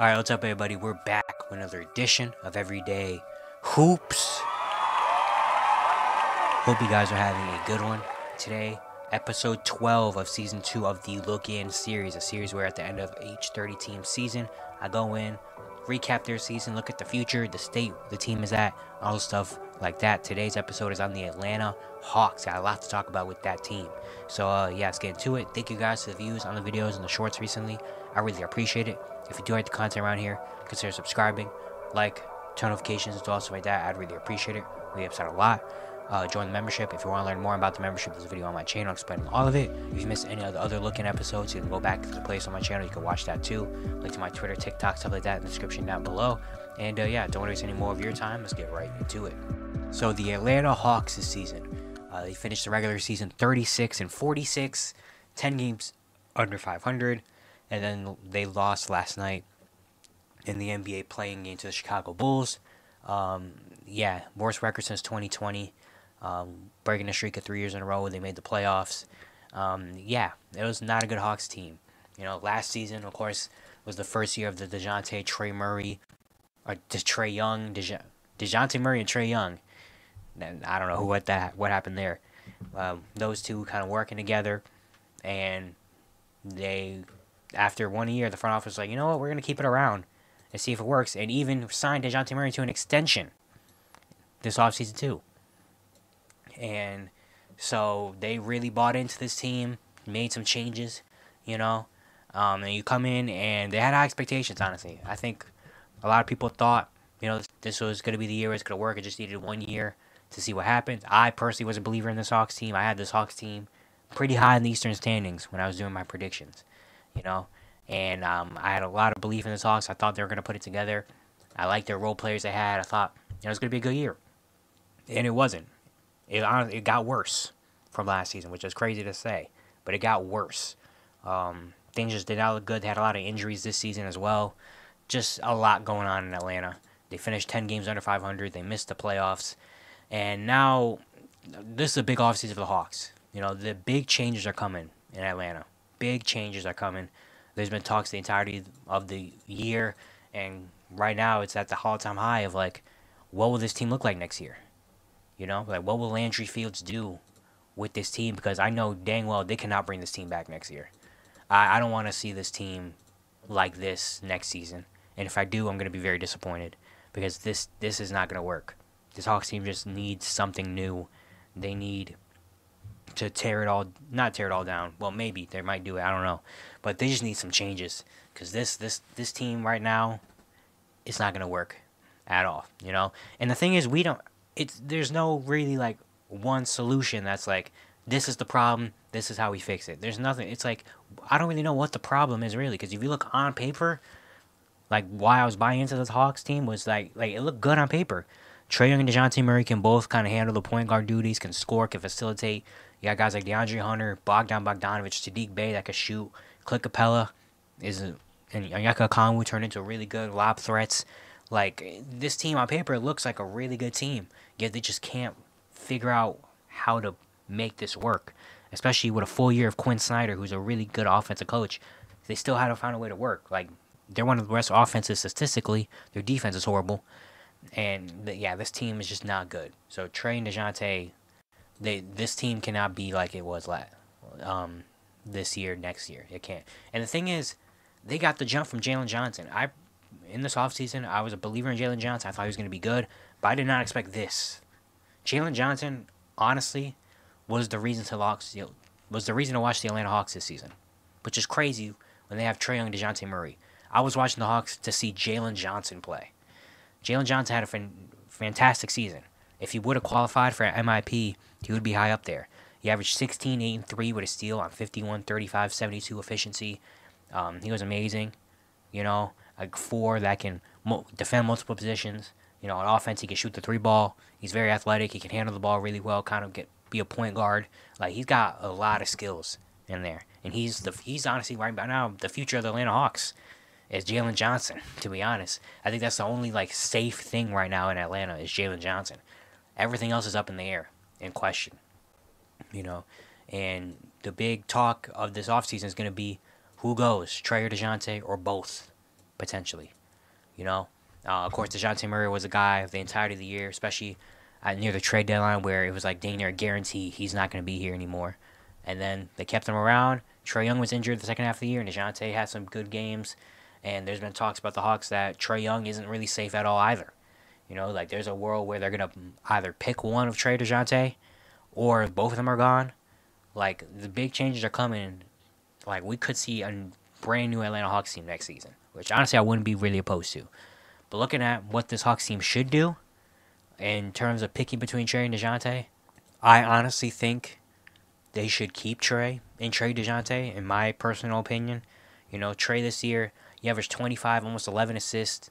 Alright, what's up everybody? We're back with another edition of Everyday Hoops. Hope you guys are having a good one. Today, episode 12 of season 2 of the Look In series. A series where at the end of each 30 team season, I go in, recap their season, look at the future, the state the team is at, all the stuff like that. Today's episode is on the Atlanta Hawks. Got a lot to talk about with that team. So yeah, let's get into it. Thank you guys for the views on the videos and the shorts recently. I really appreciate it. If you do like the content around here, consider subscribing, like, turn notifications, and also like that. I'd really appreciate it. We upset a lot. Join the membership. If you want to learn more about the membership, there's a video on my channel explaining all of it. If you missed any of the other Look In episodes, you can go back to the playlist on my channel. You can watch that too. Link to my Twitter, TikTok, stuff like that in the description down below. And yeah, don't waste any more of your time. Let's get right into it. So the Atlanta Hawks this season, they finished the regular season 36-46, 10 games under 500. And then they lost last night in the NBA playing game to the Chicago Bulls. Yeah, worst record since 2020. Breaking a streak of 3 years in a row where they made the playoffs. Yeah, it was not a good Hawks team. You know, last season, of course, was the first year of the DeJounte Murray and Trey Young. And I don't know what happened there. Those two kind of working together, and they, after 1 year, the front office was like, you know what, we're going to keep it around and see if it works, and even signed DeJounte Murray to an extension this offseason too. And so they really bought into this team, made some changes, you know, and you come in, and they had high expectations, honestly. I think a lot of people thought, you know, this was going to be the year where it's going to work. It just needed 1 year to see what happens. I personally was a believer in this Hawks team. I had this Hawks team pretty high in the Eastern standings when I was doing my predictions, you know. And I had a lot of belief in the Hawks. I thought they were going to put it together. I liked their role players they had. I thought, you know, it was going to be a good year. And it wasn't. It got worse from last season, which is crazy to say. But it got worse. Things just did not look good. They had a lot of injuries this season as well. Just a lot going on in Atlanta. They finished 10 games under 500. They missed the playoffs. And now, this is a big offseason for the Hawks. You know, the big changes are coming in Atlanta. Big changes are coming. There's been talks the entirety of the year, and right now it's at the all-time high of, like, what will this team look like next year? You know, like, what will Landry Fields do with this team? Because I know dang well they cannot bring this team back next year. I don't want to see this team like this next season, and if I do, I'm going to be very disappointed, because this is not going to work. This Hawks team just needs something new. They need to not tear it all down. Well, maybe they might do it. I don't know, but they just need some changes, because this team right now, it's not gonna work at all. You know, and the thing is, there's no really like one solution that's like, this is the problem, this is how we fix it. There's nothing. It's like, I don't really know what the problem is really, because if you look on paper, like, why I was buying into this Hawks team was like it looked good on paper. Trey Young and DeJounte Murray can both kind of handle the point guard duties, can score, can facilitate. You got guys like DeAndre Hunter, Bogdanovich, Sadiq Bey that can shoot. Clint Capella and Onyeka Okongwu turned into really good lob threats. Like, this team on paper looks like a really good team, yet they just can't figure out how to make this work. Especially with a full year of Quinn Snyder, who's a really good offensive coach. They still had to find a way to work. Like, they're one of the best offenses statistically. Their defense is horrible. And, yeah, this team is just not good. So, Trey and DeJounte, this team cannot be like it was this year, next year. It can't. And the thing is, they got the jump from Jalen Johnson. In this offseason, I was a believer in Jalen Johnson. I thought he was going to be good, but I did not expect this. Jalen Johnson, honestly, was the reason to watch the Atlanta Hawks this season, which is crazy when they have Trey Young and DeJounte Murray. I was watching the Hawks to see Jalen Johnson play. Jalen Johnson had a fantastic season. If he would have qualified for MIP, he would be high up there. He averaged 16, 8, and 3 with a steal on 51, 35, 72 efficiency. He was amazing. You know, like 4 that can defend multiple positions. You know, on offense, he can shoot the 3 ball. He's very athletic. He can handle the ball really well, kind of be a point guard. Like, he's got a lot of skills in there. And he's honestly, right now, the future of the Atlanta Hawks is Jalen Johnson, to be honest. I think that's the only, like, safe thing right now in Atlanta is Jalen Johnson. Everything else is up in the air, in question. You know, and the big talk of this offseason is going to be who goes, Trey or DeJounte, or both. potentially. You know, of course, DeJounte Murray was a guy of the entirety of the year, especially near the trade deadline, where it was like dang near a guarantee he's not going to be here anymore. And then they kept him around. Trae Young was injured the second half of the year, and DeJounte had some good games. And there's been talks about the Hawks that Trae Young isn't really safe at all either. You know, like there's a world where they're gonna either pick one of Trae DeJounte, or if both of them are gone, like the big changes are coming. Like we could see a brand new Atlanta Hawks team next season, which honestly I wouldn't be really opposed to. But looking at what this Hawks team should do in terms of picking between Trae and DeJounte, I honestly think they should keep Trae and trade DeJounte, in my personal opinion. You know, Trae this year, he averaged 25, almost 11 assists.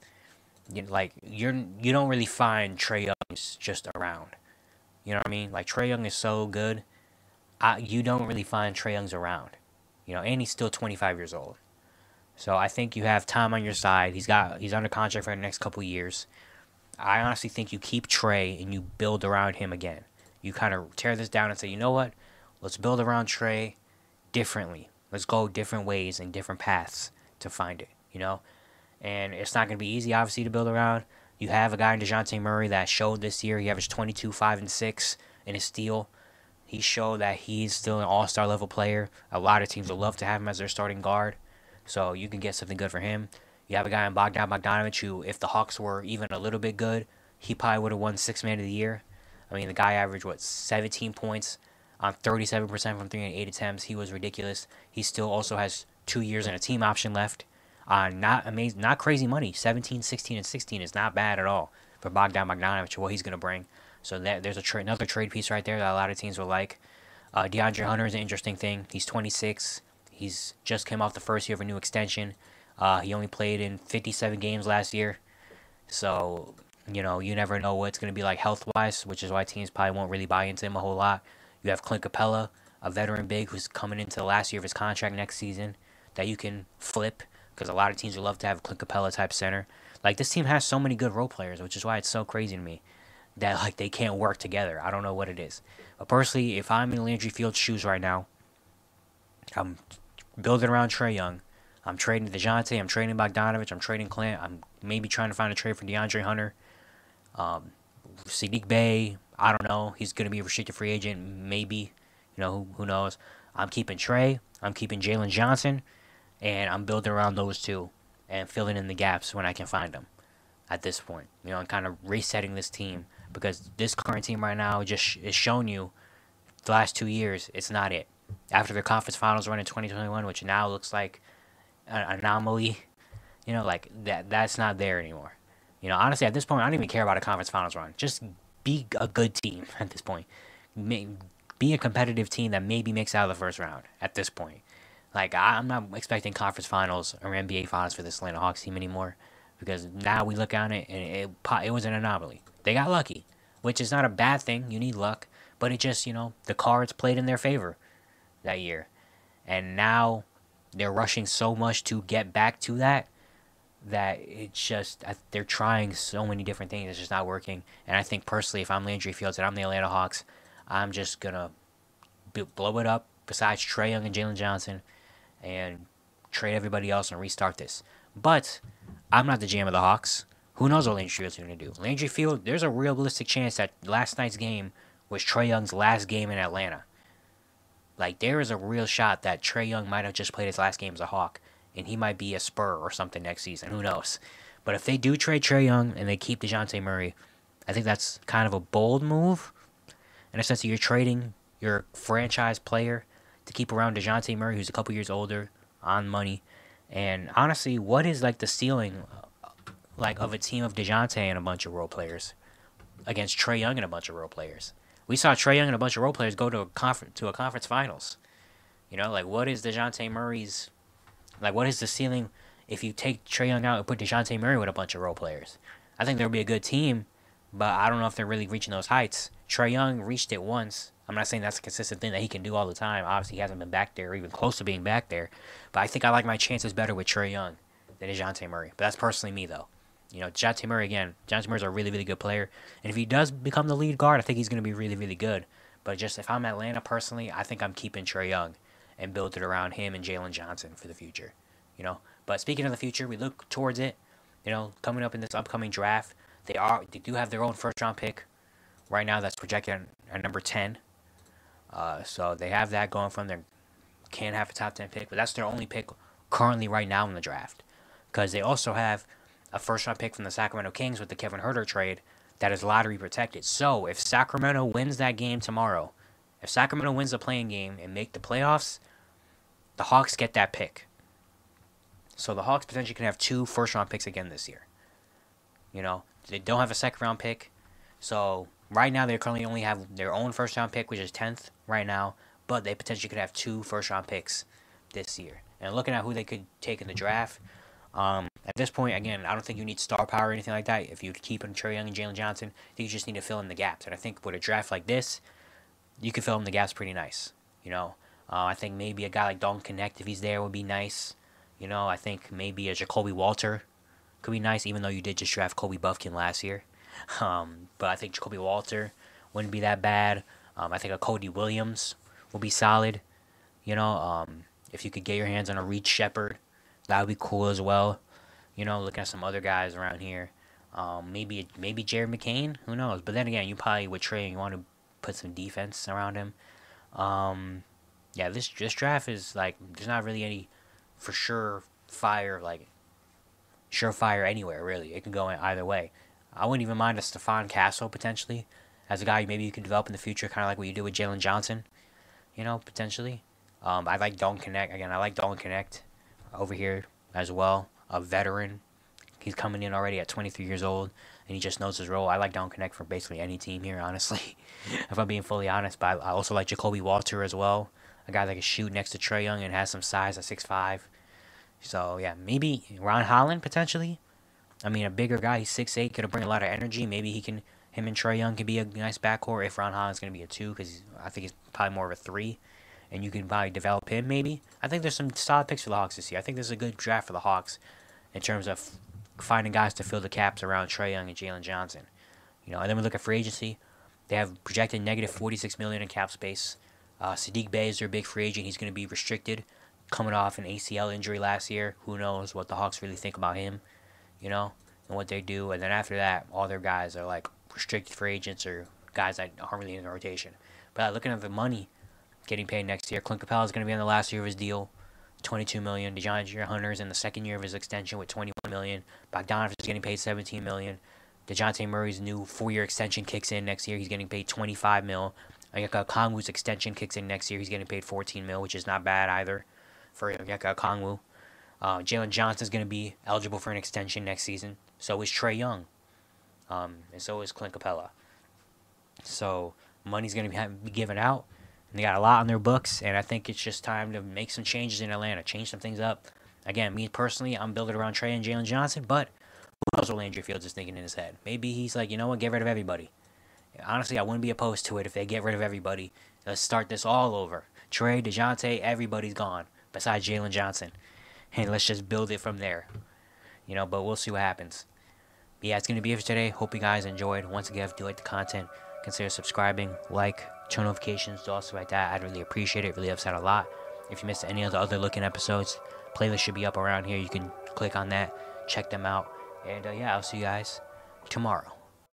You don't really find Trae Young's just around. You know what I mean? Like Trae Young is so good, you don't really find Trae Young's around. You know, and he's still 25 years old. So I think you have time on your side. He's under contract for the next couple years. I honestly think you keep Trae and you build around him again. You kind of tear this down and say, you know what? Let's build around Trae differently. Let's go different ways and different paths to find it, you know? And it's not going to be easy, obviously, to build around. You have a guy in DeJounte Murray that showed this year. He averaged 22, 5, and 6 in his steal. He showed that he's still an all-star level player. A lot of teams would love to have him as their starting guard. So you can get something good for him. You have a guy in Bogdanovich who, if the Hawks were even a little bit good, he probably would have won Sixth Man of the Year. I mean, the guy averaged, 17 points on 37% from 3 and 8 attempts. He was ridiculous. He still also has 2 years and a team option left. Not amazing, not crazy money. 17, 16, and 16 is not bad at all for Bogdanovich, what he's going to bring. So there's another trade piece right there that a lot of teams will like. DeAndre Hunter is an interesting thing. He's 26. He's just came off the first year of a new extension. He only played in 57 games last year. So, you know, you never know what it's going to be like health-wise, which is why teams probably won't really buy into him a whole lot. You have Clint Capella, a veteran big who's coming into the last year of his contract next season that you can flip, because a lot of teams would love to have a Clint Capella type center. Like, this team has so many good role players, which is why it's so crazy to me that, like, they can't work together. I don't know what it is. But personally, if I'm in Landry Field's shoes right now, I'm building around Trae Young. I'm trading DeJounte. I'm trading Bogdanovich. I'm trading Clint. I'm maybe trying to find a trade for DeAndre Hunter. Sadiq Bey, I don't know. He's going to be a restricted free agent, maybe. You know, who knows? I'm keeping Trae. I'm keeping Jalen Johnson. And I'm building around those two and filling in the gaps when I can find them at this point. You know, I'm kind of resetting this team because this current team right now just is showing you the last 2 years, it's not it. After the conference finals run in 2021, which now looks like an anomaly, you know, like that's not there anymore. You know, honestly, at this point, I don't even care about a conference finals run. Just be a good team at this point. Be a competitive team that maybe makes out of the first round at this point. Like, I'm not expecting conference finals or NBA finals for this Atlanta Hawks team anymore, because now we look on it and it was an anomaly. They got lucky, which is not a bad thing. You need luck, but it just, you know, the cards played in their favor that year. And now they're rushing so much to get back to that it's just, they're trying so many different things. It's just not working. And I think personally, if I'm Landry Fields and I'm the Atlanta Hawks, I'm just going to blow it up besides Trae Young and Jalen Johnson and trade everybody else and restart this. But I'm not the GM of the Hawks. Who knows what Landry Fields is going to do? Landry Fields, there's a realistic chance that last night's game was Trae Young's last game in Atlanta. Like, there is a real shot that Trae Young might have just played his last game as a Hawk, and he might be a Spur or something next season. Who knows? But if they do trade Trae Young and they keep DeJounte Murray, I think that's kind of a bold move. In a sense that you're trading your franchise player to keep around DeJounte Murray, who's a couple years older, on money. And honestly, what is like the ceiling like of a team of DeJounte and a bunch of role players against Trae Young and a bunch of role players? We saw Trae Young and a bunch of role players go to a conference finals. You know, like, what is DeJounte Murray's, like, what is the ceiling if you take Trae Young out and put DeJounte Murray with a bunch of role players? I think there'll be a good team, but I don't know if they're really reaching those heights. Trae Young reached it once. I'm not saying that's a consistent thing that he can do all the time. Obviously, he hasn't been back there or even close to being back there. But I think I like my chances better with Trae Young than DeJounte Murray. But that's personally me, though. You know, DeJounte Murray, again, DeJounte Murray's a really, really good player. And if he does become the lead guard, I think he's going to be really, really good. But just if I'm Atlanta personally, I think I'm keeping Trae Young and build it around him and Jalen Johnson for the future. You know? But speaking of the future, we look towards it. Coming up in this upcoming draft, they do have their own first round pick right now that's projected at number 10. So they have that going from them. Can have a top 10 pick, but that's their only pick currently right now in the draft. Because they also have a first round pick from the Sacramento Kings with the Kevin Huerter trade that is lottery protected. So if Sacramento wins that game tomorrow, if Sacramento wins the playing game and make the playoffs, the Hawks get that pick. So the Hawks potentially can have 2 first round picks again this year. They don't have a second round pick. So right now they currently only have their own first round pick, which is 10th right now. But they potentially could have 2 first round picks this year. And looking at who they could take in the draft, at this point, again, I don't think you need star power or anything like that. If you keep in Trae Young and Jalen Johnson, I think you just need to fill in the gaps. And I think with a draft like this, you can fill in the gaps pretty nice. I think maybe a guy like Dalton Connect, if he's there, would be nice. I think maybe a Jacoby Walter could be nice, even though you did just draft Kobe Buffkin last year. But I think Jacoby Walter wouldn't be that bad. I think a Cody Williams will be solid. If you could get your hands on a Reed Shepherd, that would be cool as well. Looking at some other guys around here. Maybe Jared McCain, who knows? But then again, you probably with Trae, you want to put some defense around him. This draft is like, there's not really any for sure surefire anywhere really. It can go in either way. I wouldn't even mind a Stephon Castle potentially as a guy maybe you could develop in the future, kind of like what you do with Jalen Johnson. Potentially. I like Dalton Connect. Again, I like Dalton Connect over here as well. A veteran. He's coming in already at 23 years old, and he just knows his role. I like Dalton Connect for basically any team here, honestly, if I'm being fully honest. But I also like Jacoby Walter as well, a guy that can shoot next to Trae Young and has some size at 6'5". So, yeah, maybe Ron Holland, potentially. I mean, a bigger guy, he's 6'8", could bring a lot of energy. Maybe him and Trae Young could be a nice backcourt if Ron Holland's going to be a 2, because I think he's probably more of a 3. And you can probably develop him, maybe. I think there's some solid picks for the Hawks this year. I think this is a good draft for the Hawks in terms of finding guys to fill the caps around Trae Young and Jalen Johnson. And then we look at free agency. They have projected negative $46 million in cap space. Sadiq Bey is their big free agent. He's going to be restricted, coming off an ACL injury last year. Who knows what the Hawks really think about him, and what they do. And then after that, all their guys are like restricted free agents or guys that aren't really in the rotation. But looking at the money getting paid next year, Clint Capella is going to be on the last year of his deal, $22 million. DeJounte Hunter's in the second year of his extension with $21 million. Bogdanovich is getting paid $17 million. DeJounte Murray's new 4-year extension kicks in next year. He's getting paid $25 million. Onyeka Okongwu's extension kicks in next year. He's getting paid $14 million, which is not bad either for Onyeka Okongwu. Jalen Johnson's going to be eligible for an extension next season. So is Trae Young. And so is Clint Capella. So money's going to be given out. And they got a lot on their books, and I think it's just time to make some changes in Atlanta, change some things up. Again, me personally, I'm building around Trae and Jalen Johnson, but who knows what Landry Fields is thinking in his head. Maybe he's like, get rid of everybody. Honestly, I wouldn't be opposed to it if they get rid of everybody. Let's start this all over. Trae, DeJounte, everybody's gone, besides Jalen Johnson. And let's just build it from there. But we'll see what happens. But yeah, it's going to be it for today. Hope you guys enjoyed. Once again, if you like the content, consider subscribing, turn notifications, do all stuff like that. I'd really appreciate it. It really helps out a lot. If you missed any of the other looking episodes, playlist should be up around here. You can click on that, check them out. And yeah, I'll see you guys tomorrow.